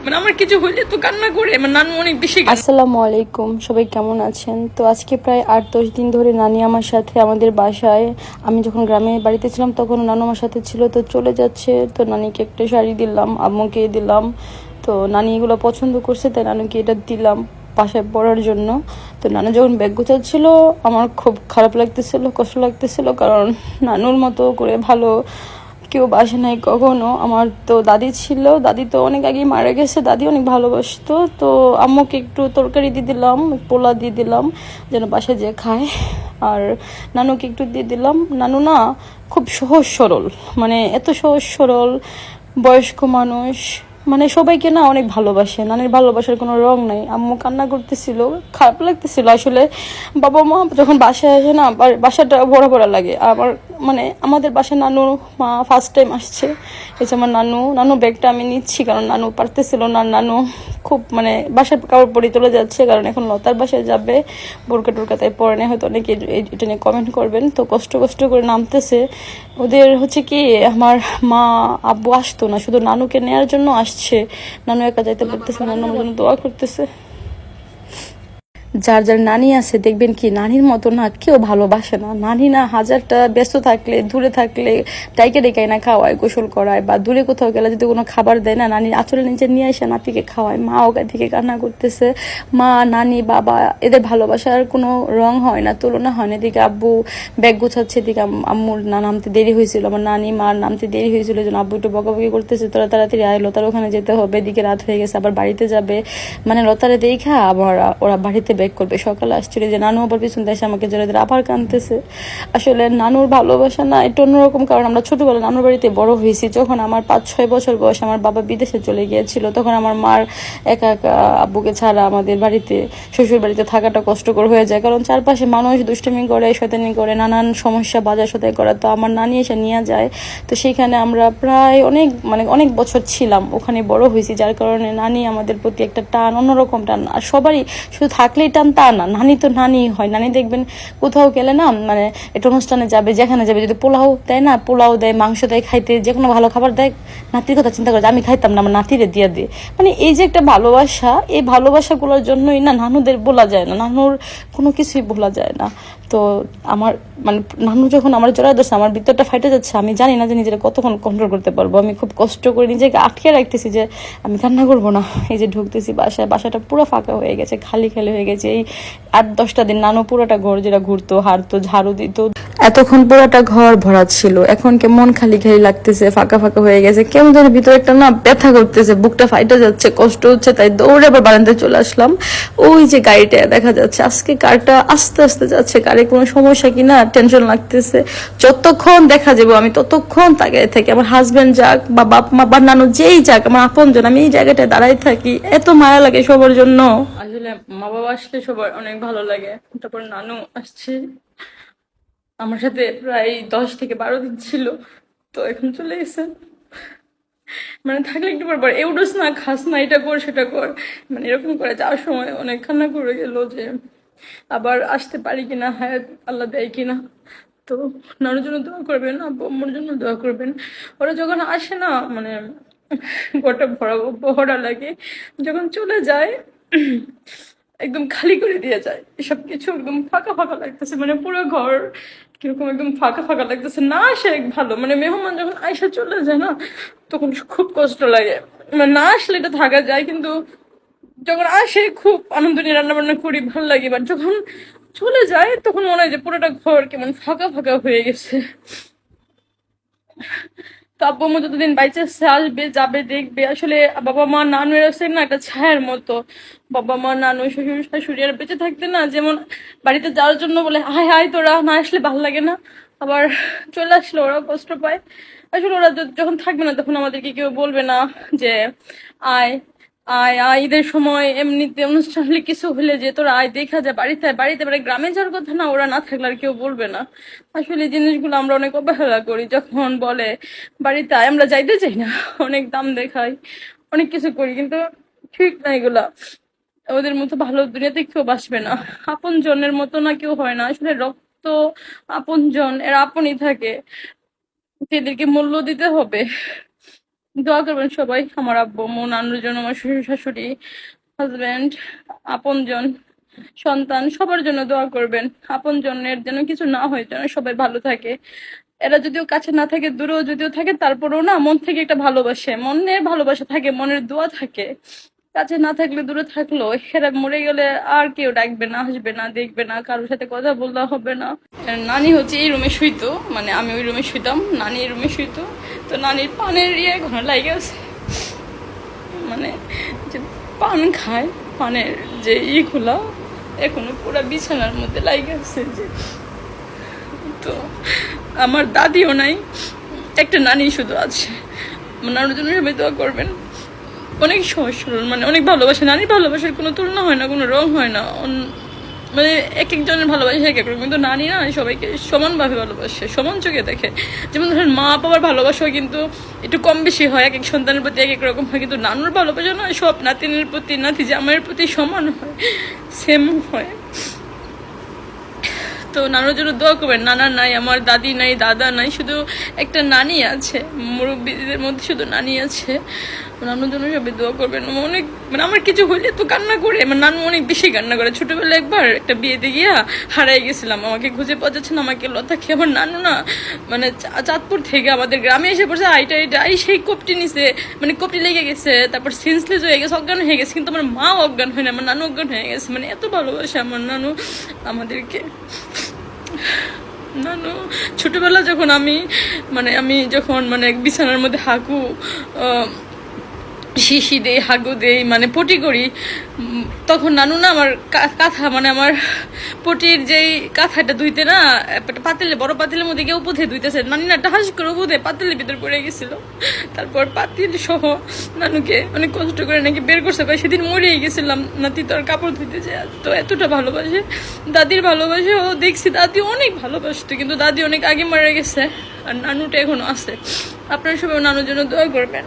মানে আমার কিছু হইলে তো কান্না করে, আমার নানু অনেক বেশি আসসালামু আলাইকুম, সবাই কেমন আছেন? তো আজকে প্রায় 8-10 দিন ধরে নানি আমার সাথে আমাদের বাসায়। আমি যখন গ্রামে বাড়িতে ছিলাম তখন নানু আমার সাথে ছিল, তো চলে যাচ্ছে। তো নানিকে একটা শাড়ি দিলাম, আম্মুকে দিলাম। তো নানি এগুলো পছন্দ করছে, তাই নানুকে এটা দিলাম বাসায় পরার জন্য। তো নানু যখন ব্যাগ গোছাচ্ছিল আমার খুব খারাপ লাগতেছিল, কষ্ট লাগতেছিল, কারণ নানুর মতো করে ভালো কেউ বাসে নাই কখনো। আমার তো দাদি ছিল, দাদি তো অনেক আগেই মারা গেছে, দাদি অনেক ভালোবাসতো। তো আম্মুকে একটু তরকারি দিয়ে দিলাম, পোলা দিয়ে দিলাম যেন বাসায় যেয়ে খায়। আর নানুকে একটু দিয়ে দিলাম। নানু না খুব সহজ সরল, মানে এত সহজ সরল বয়স্ক মানুষ, মানে সবাইকে না অনেক ভালোবাসে। নানির ভালোবাসার কোনো রং নাই। আম্মু কান্না করতেছিল, খারাপ লাগতেছিল আসলে। বাবা মা যখন বাসায় আসে না, বাসাটা ভরা ভরা লাগে। আমার মানে আমাদের বাসায় নানু মা ফার্স্ট টাইম আসছে। এই যে আমার নানু, নানু ব্যাগটা আমি নিচ্ছি কারণ নানু পারতেছিল না। নানু খুব মানে বাসায় কাপড় পরে চলে যাচ্ছে, কারণ এখন লতার বাসায় যাবে। বোরকা টোরকা তাই পরে নেই, হয়তো অনেকে এটা নিয়ে কমেন্ট করবেন। তো কষ্ট কষ্ট করে নামতেছে। ওদের হচ্ছে কি, আমার মা আব্বু আসতো না, শুধু নানুকে নেয়ার জন্য আসছে। নানু একা যাইতে পারতেছে না, নানু আমার জন্য দোয়া করতেছে। যার যার নানি আছে দেখবেন কি নানির মতো না কেউ ভালোবাসে না। নানি না হাজারটা ব্যস্ত থাকলে, দূরে থাকলে ডাইকে ডেকে না খাওয়ায়, গোসল করায়, বা দূরে কোথাও গেলে যদি কোনো খাবার দেয় না, নানি আঁচলের নিচে নিয়ে এসে নাতিকে খাওয়ায়। মা ওকে থেকে কান্না করতেছে। মা, নানি, বাবা এদের ভালোবাসার কোনো রং হয় না, তুলনা হয় না। এদিকে আব্বু ব্যাগ গোছাচ্ছে, এদিকে আম্মুর না নামতে দেরি হয়েছিল, আমার নানি মার নামতে দেরি হয়েছিল, এই জন্য আব্বু একটু বকাবকি করতেছে, তোরা তাড়াতাড়ি আয়, লতার ওখানে যেতে হবে, এদিকে রাত হয়ে গেছে, আবার বাড়িতে যাবে। মানে লতারে দেখা আবার ওরা বাড়িতে ব্যাক করবে। সকালে আসছিল যে নানু আবার পিছন দিয়ে এসে আমাকে জোরে ধরে আবার কাঁদতেছে। আসলে নানুর ভালোবাসা না একটু অন্যরকম, কারণ আমরা ছোটবেলায় নানুর বাড়িতে বড় হয়েছি। যখন আমার 5-6 বছর বয়স, আমার বাবা বিদেশে চলে গিয়েছিল, তখন আমার মার একা একা আব্বুকে ছাড়া আমাদের বাড়িতে, শ্বশুর বাড়িতে থাকাটা কষ্টকর হয়ে যায়, কারণ চারপাশে মানুষ দুষ্টামি করে, শয়তানি করে, নানান সমস্যা বাজার সদাই করা। তো আমার নানি এসে নিয়ে যায়। তো সেইখানে আমরা প্রায় অনেক মানে অনেক বছর ছিলাম, ওখানে বড় হয়েছি, যার কারণে নানি আমাদের প্রতি একটা টান, অন্যরকম টান। আর সবারই শুধু থাকলেই টান তা না, নানি তো নানি হয়। নানি দেখবেন কোথাও গেলে না, মানে একটা অনুষ্ঠানে যাবে, যেখানে যাবে, যদি পোলাও দেয় না, পোলাও দেয়, মাংস দেয় খাইতে, যে কোনো ভালো খাবার দেয়, নাতির কথা চিন্তা করে যে আমি খাইতাম না, আমার নাতিরে দিয়ে দিয়ে। মানে এই যে একটা ভালোবাসা, এই ভালোবাসাগুলোর জন্যই না নানুদের বলা যায় না, নানুর কোনো কিছুই বলা যায় না। তো আমার মানে নানু যখন আমার জড়ায় ধরছে, আমার ভিতরটা ফাইটে যাচ্ছে। আমি জানি না যে নিজেরা কতক্ষণ কন্ট্রোল করতে পারবো। আমি খুব কষ্ট করে নিজেকে আটকে রাখতেছি যে আমি কান্না করবো না। এই যে ঢুকতেছি বাসায়, বাসাটা পুরো ফাঁকা হয়ে গেছে, খালি খালি হয়ে গেছে। এই 8-10টা দিন নানু পুরোটা ঘর যেটা ঘুরতো, হারতো, ঝাড়ু দিত, এতক্ষণ পুরোটা ঘর ভরা ছিল। এখন কেমন খালি খালি লাগতেছে, ফাঁকা ফাঁকা হয়ে গেছে, কেমন যেন ভিতরে একটা না ব্যথা করতেছে, বুকটা ফাইটে যাচ্ছে, কষ্ট হচ্ছে। তাই দৌড়ে আবার বারান্দায় চলে আসলাম। ওই যে গাড়িটা দেখা যাচ্ছে, আজকে কারটা আস্তে আস্তে যাচ্ছে, কারে কোনো সমস্যা কিনা টেনশন লাগতেছে। যতক্ষণ দেখা যাবো আমি ততক্ষণ তাকিয়ে থাকি। আমার হাজবেন্ড যাক বা বাপ মা বা নানু যেই যাক, আমার আপনজন, আমি এই জায়গাটায় দাঁড়াই থাকি। এত মায়া লাগে সবার জন্য। আসলে মা বাবা আসলে সবার অনেক ভালো লাগে। তারপর নানু আসছে, আমার সাথে প্রায় 10 থেকে 12 দিন ছিল। তো এখন চলে গেছে। মানে থাকলে একটু পর পর এ উঠোস না, খাস না, এটা কর সেটা কর, মানে এরকম করে যাওয়ার সময় অনেক কান্না করে গেল যে আবার আসতে পারি কিনা, হ্যাঁ আল্লাহ দেয় কিনা। তো নানুর জন্য দোয়া করবেন, আব্বু আম্মুর জন্য দোয়া করবেন। ওরা যখন আসে না, মানে ঘরটা ভরা ভরা লাগে। যখন চলে যায় একদম খালি করে দিয়ে যায়, সবকিছু একদম ফাঁকা ফাঁকা লাগতেছে, মানে পুরো ঘর কিরকম একদম ফাঁকা ফাঁকা লাগতেছে। না আসে ভালো, মানে মেহমান যখন আইসা চলে যায় না, তখন খুব কষ্ট লাগে। মানে না আসলে এটা থাকা যায়, কিন্তু যখন আসে খুব আনন্দ নিয়ে রান্না বান্না করি, ভালো লাগে। বাট যখন চলে যায় তখন মনে হয় যে পুরোটা ঘর কেমন ফাঁকা ফাঁকা হয়ে গেছে। তো আব্বু আম্মু যতদিন বাইচে আছে আসবে, যাবে, দেখবে। আসলে বাবা মা নানু এরা হচ্ছে না একটা ছায়ার মতো। বাবা মা, নানু, শ্বশুর শাশুড়ি আর বেঁচে থাকতে না, যেমন বাড়িতে যাওয়ার জন্য বলে আয় আয় তোরা, না আসলে ভালো লাগে না। আবার চলে আসলে ওরাও কষ্ট পায়। আসলে ওরা যখন থাকবে না, তখন আমাদেরকে কেউ বলবে না যে আয় আয় আয়। ঈদের সময় এমনিতে অনুষ্ঠান হলে কিছু হলে যে তোরা আয়, দেখা যায় বাড়িতে বাড়িতে, মানে গ্রামে যাওয়ার কথা না, ওরা না থাকলে আর কেউ বলবে না। আসলে এই জিনিসগুলো আমরা অনেক অবহেলা করি। যখন বলে বাড়িতে আয়, আমরা যাইতে চাই না, অনেক দাম দেখাই, অনেক কিছু করি, কিন্তু ঠিক না এগুলা। ওদের মতো ভালো দুনিয়াতে কেউ বাসবে না। আপন জনের মতো না কেউ হয় না। আসলে রক্ত আপন জন, এরা আপনই থাকে, এদেরকে মূল্য দিতে হবে। দোয়া করবেন সবাই, আমার আব্বু আম্মু, নানুর জন্য, আমার শ্বশুর শাশুড়ি, হাজবেন্ড, আপনজন, সন্তান, সবার জন্য দোয়া করবেন। আপনজনের যেন কিছু না হয়, যেন সবাই ভালো থাকে। এরা যদিও কাছে না থাকে, দূরেও যদিও থাকে, তারপরেও না মন থেকে একটা ভালোবাসে, মনের ভালোবাসা থাকে, মনের দোয়া থাকে। কাছে না থাকলে, দূরে থাকলো, এরা মরে গেলে আর কেউ ডাকবে না, আসবে না, দেখবে না, কারোর সাথে কথা বলতে হবে না। আর নানি হচ্ছে এই রুমে শুইতো, মানে আমি ওই রুমে শুইতাম, নানি এই রুমে শুইতো। তো নানির পানের ঘন লাগে আছে, মানে যে পান খায়, পানের যে খোলা এখনো পুরো বিছানার মধ্যে লাগে আছে যে। তো আমার দাদিও নাই, একটা নানি শুধু আছে। আমার নানুর জন্য সবাই দোয়া করবেন। অনেক সহজ সরল, মানে অনেক ভালোবাসে। নানির ভালোবাসার কোনো তুলনা হয় না, কোনো রং হয় না। মানে এক একজনের ভালোবাসা এক এক রকম, কিন্তু নানি না সবাইকে সমানভাবে ভালোবাসে, সমান চোখে দেখে। যেমন ধরেন মা বাবার ভালোবাসাও কিন্তু একটু কম বেশি হয়, এক এক সন্তানের প্রতি এক এক রকম হয়, কিন্তু নানুর ভালোবাসা নয় সব নাতিনের প্রতি, নাতি জামাইয়ের প্রতি সমান হয়, সেম হয়। তো নানুর জন্য দোয়া করবেন। নানা নাই, আমার দাদি নাই, দাদা নাই, শুধু একটা নানি আছে, মুরব্বীদের মধ্যে শুধু নানি আছে। নানুর জন্য সবাই দোয়া করবেন। অনেক, মানে আমার কিছু হইলে তো কান্না করে, আমার নানু অনেক বেশি কান্না করে। ছোটবেলায় একবার একটা বিয়েতে গিয়া হারাই গেছিলাম, আমাকে খুঁজে পাওয়া যাচ্ছে না, আমাকে লতা খেয়ে আমার নানু না, মানে চাঁদপুর থেকে আমাদের গ্রামে এসে পড়ছে, আই সেই কপটি নিছে, মানে কপটি লেগে গেছে, তারপর সেন্সলেস হয়ে গেছে, অজ্ঞান হয়ে গেছে, কিন্তু আমার মা অজ্ঞান হয় না, আমার নানু অজ্ঞান হয়ে গেছে। মানে এত ভালোবাসে আমার নানু আমাদেরকে। নানু ছোটবেলা যখন আমি যখন বিছানার মধ্যে শিশি দেই, হাগু দেই, মানে পটি করি, তখন নানু না আমার কাঁথা, মানে আমার পটির যেই কাঁথাটা ধুইতে না, একটা পাতিলে, বড় পাতিলের মধ্যে গিয়ে উপধে ধুইতেছে, নানি না একটা হাস করে উপধে পাতিলের ভিতর পড়ে গেছিল। তারপর পাতিল সহ নানুকে অনেক কষ্ট করে নাকি বের করছে, ভাই সেদিন মরিয়ে গেছিলাম, নাতি তো আর কাপড় ধুইতে যায়। তো এতটা ভালোবাসে। দাদির ভালোবাসে ও দেখছি, দাদি অনেক ভালোবাসতো, কিন্তু দাদি অনেক আগে মারা গেছে, আর নানুটা এখনো আছে। আপনারা সবাই নানুর জন্য দোয়া করবেন।